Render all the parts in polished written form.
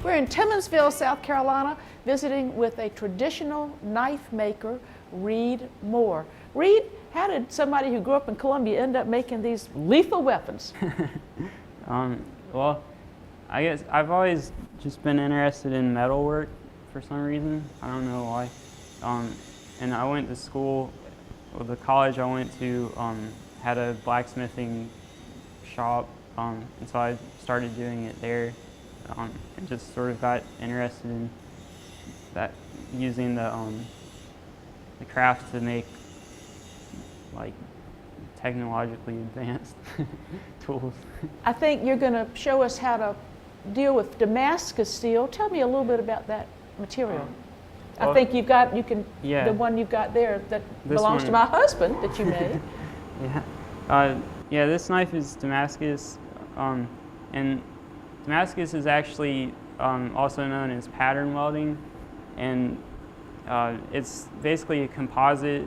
We're in Timmonsville, South Carolina, visiting with a traditional knife maker, Reed Moore. Reed, how did somebody who grew up in Columbia end up making these lethal weapons? Well, I guess I've always just been interested in metalwork for some reason. I don't know why. And I went to school, well, the college I went to had a blacksmithing shop, and so I started doing it there, and just sort of got interested in that, using the craft to make like technologically advanced tools. I think you're going to show us how to deal with Damascus steel. Tell me a little bit about that material. Well, I think yeah, the one you've got there that belongs to my husband that you made. Yeah, this knife is Damascus, and Damascus is actually also known as pattern welding, and it's basically a composite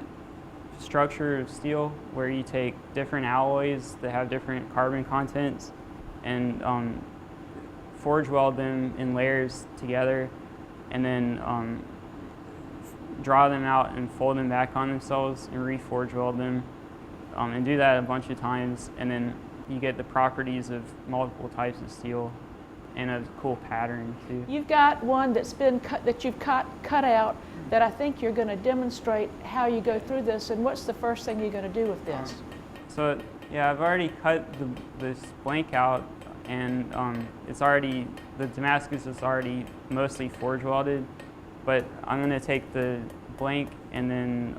structure of steel where you take different alloys that have different carbon contents and forge weld them in layers together, and then draw them out and fold them back on themselves and reforge weld them, and do that a bunch of times, and then you get the properties of multiple types of steel and a cool pattern too. You've got one that's been cut, that you've cut out, that I think you're going to demonstrate how you go through this, and what's the first thing you're going to do with this? So yeah, I've already cut this blank out, and the Damascus is already mostly forge welded, but I'm going to take the blank and then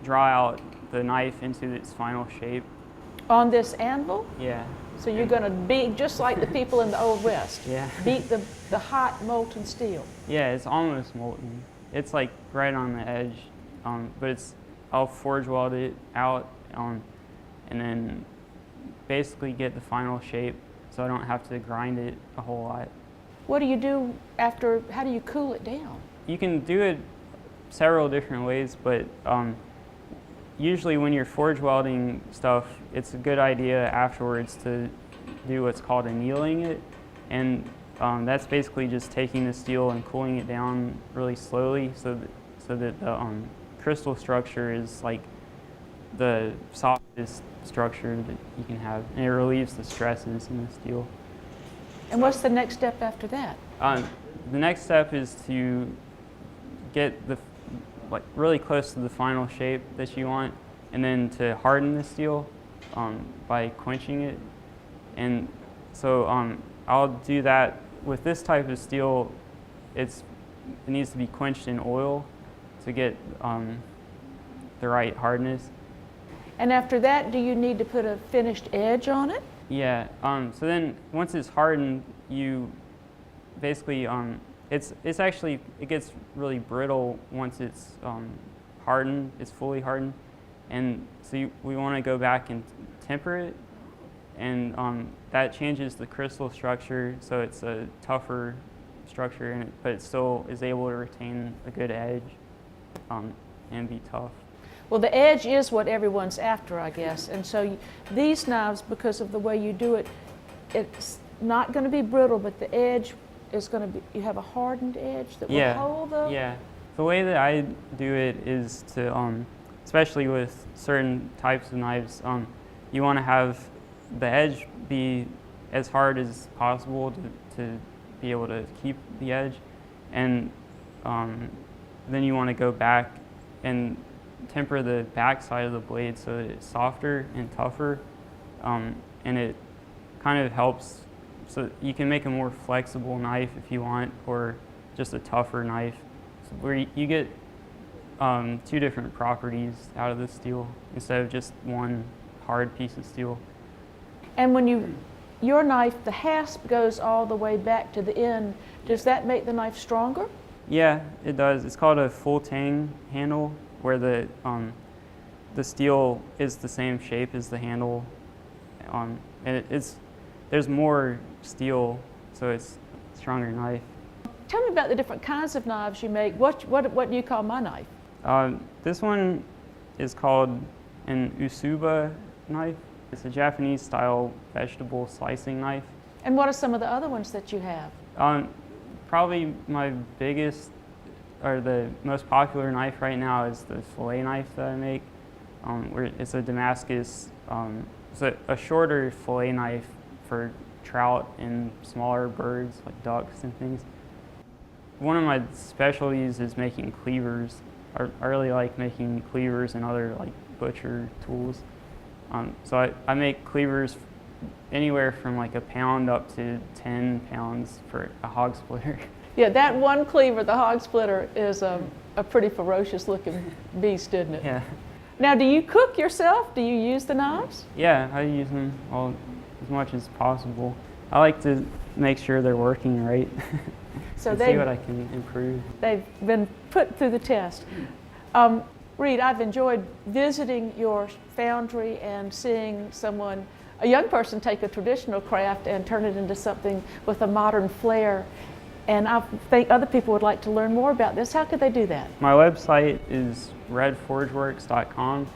draw out the knife into its final shape. On this anvil? Yeah. So you're going to beat, just like the people in the Old West, Yeah. beat the hot molten steel. Yeah, it's almost molten. It's like right on the edge, but I'll forge weld it out, and then basically get the final shape so I don't have to grind it a whole lot. What do you do after, how do you cool it down? You can do it several different ways, but usually when you're forge welding stuff, it's a good idea afterwards to do what's called annealing it, and that's basically just taking the steel and cooling it down really slowly so that the crystal structure is like the softest structure that you can have, and it relieves the stresses in the steel. And what's the next step after that? The next step is to get really close to the final shape that you want, and then to harden the steel by quenching it. And so I'll do that with this type of steel. It needs to be quenched in oil to get the right hardness. And after that, do you need to put a finished edge on it? Yeah. So then once it's hardened, you basically it gets really brittle once it's hardened. It's fully hardened, and so we want to go back and temper it, and that changes the crystal structure, so it's a tougher structure, but it still is able to retain a good edge and be tough. Well, the edge is what everyone's after, I guess, and so these knives, because of the way you do it, it's not going to be brittle, but the edge is going to be, you have a hardened edge that will hold the... Yeah. The way that I do it is to, especially with certain types of knives, you want to have the edge be as hard as possible to be able to keep the edge, and then you want to go back and temper the back side of the blade so that it's softer and tougher, and it kind of helps, so you can make a more flexible knife if you want, or just a tougher knife, so where you get two different properties out of the steel instead of just one hard piece of steel. And when your knife, the hasp goes all the way back to the end, does that make the knife stronger? Yeah, it does. It's called a full tang handle, where the steel is the same shape as the handle, and there's more steel, so it's a stronger knife. Tell me about the different kinds of knives you make. What do you call my knife? This one is called an usuba knife. It's a Japanese style vegetable slicing knife. And what are some of the other ones that you have? Probably my biggest or the most popular knife right now is the fillet knife that I make. It's a Damascus. It's a shorter fillet knife for trout and smaller birds like ducks and things. One of my specialties is making cleavers. I really like making cleavers and other like butcher tools. So I make cleavers anywhere from like a pound up to 10 pounds for a hog splitter. Yeah, that one cleaver, the hog splitter, is a pretty ferocious looking beast, isn't it? Yeah. Now, do you cook yourself? Do you use the knives? Yeah, I use them as much as possible. I like to make sure they're working right. So and see what I can improve. They've been put through the test. Reed, I've enjoyed visiting your foundry and seeing a young person, take a traditional craft and turn it into something with a modern flair. And I think other people would like to learn more about this. How could they do that? My website is redforgeworks.com,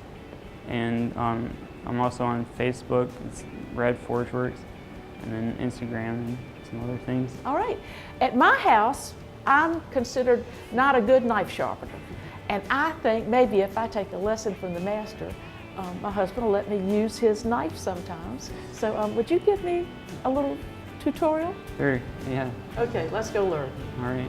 and I'm also on Facebook. It's Red Forgeworks, and then Instagram and some other things. All right. At my house, I'm considered not a good knife sharpener. And I think maybe if I take a lesson from the master, my husband will let me use his knife sometimes. So would you give me a little tutorial? Sure, yeah. Okay, let's go learn. All right.